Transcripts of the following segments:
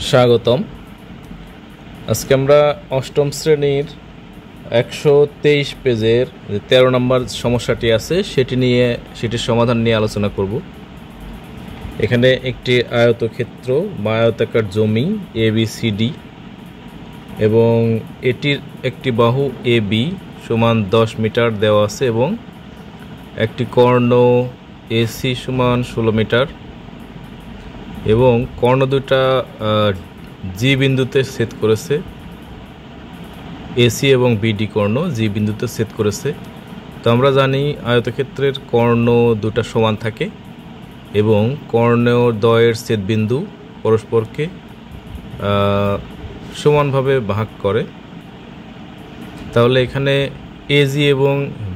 স্বাগতম। আজকে আমরা অষ্টম শ্রেণীর 123 পেজের যে 13 নম্বর সমস্যাটি আছে সেটির সমাধান নিয়ে আলোচনা করব। এখানে একটি আয়তক্ষেত্র বা আয়তাকার জমি ABCD এবং এটির একটি বাহু AB সমান 10 মিটার দেওয়া আছে এবং একটি কর্ণ AC সমান 16 মিটার এবং কর্ণ দুটা জি বিন্দুতে ছেদ করেছে। এসি এবং বিডি কর্ণ জি বিন্দুতে ছেদ করেছে। তো আমরা জানি আয়তক্ষেত্রের কর্ণ দুটা সমান থাকে এবং কর্ণদ্বয়ের ছেদবিন্দু পরস্পরকে সমানভাবে ভাগ করে। তাহলে এখানে এজি এবং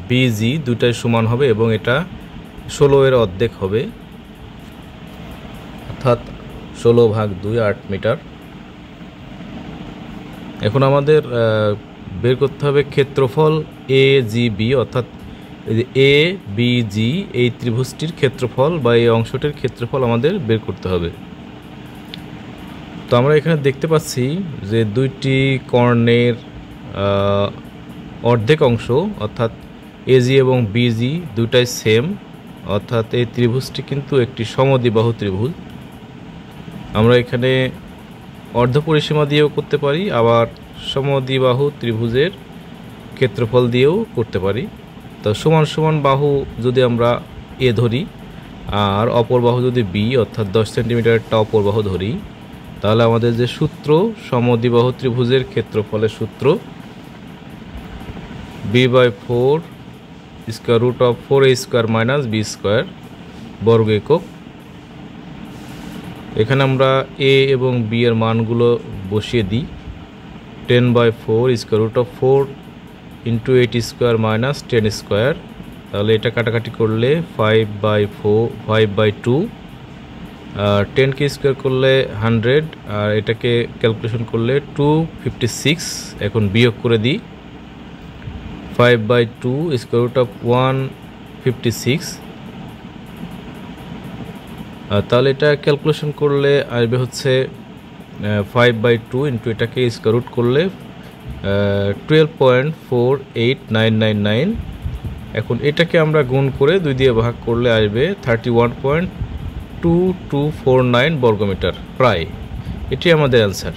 বিজি দুটাই সমান হবে এবং এটা 16 এর অর্ধেক হবে, অর্থাৎ 16/2 8 মিটার। এখন আমাদের বের করতে হবে ক্ষেত্রফল AGB, অর্থাৎ ABG এই ত্রিভুজটির ক্ষেত্রফল বা এই অংশটির ক্ষেত্রফল আমাদের বের করতে হবে। তো আমরা এখানে দেখতে পাচ্ছি যে দুইটি কর্ণের অর্ধেক অংশ অর্থাৎ AG এবং BG দুটাই সেম, অর্থাৎ এই ত্রিভুজটি কিন্তু একটি সমদ্বিবাহু ত্রিভুজ। আমরা এখানে অর্ধপরিসীমা দিয়েও করতে পারি, আবার সমদ্বিবাহু ত্রিভুজের ক্ষেত্রফল দিয়েও করতে পারি। তো সমান সমান বাহু যদি আমরা A ধরি আর অপর বাহু যদি B অর্থাৎ 10 সেন্টিমিটারটা অপর বাহু ধরি, তাহলে আমাদের যে সূত্র সমদ্বিবাহু ত্রিভুজের ক্ষেত্রফলের সূত্র b/4 square root of 4a² - b² বর্গ একক। এখানে আমরা a এবং b এর মানগুলো বসিয়ে দিই। 10/4 স্কয়ার রুট অফ 4 ইন্টু 8² - 10²। তাহলে এটা কাটাকাটি করলে 5/2, 10কে স্কোয়ার করলে 100 আর এটাকে ক্যালকুলেশন করলে 256। এখন বিয়োগ করে দিই 5/2 স্কয়ার রুট অফ 156। তাহলে এটা ক্যালকুলেশন করলে আসবে হচ্ছে 5/2 ইন্টু এটাকে স্কয়ার রুট করলে 12.48999। এখন এটাকে আমরা গুণ করে 2 দিয়ে ভাগ করলে আসবে 31.2249 বর্গমিটার প্রায়। এটি আমাদের অ্যান্সার।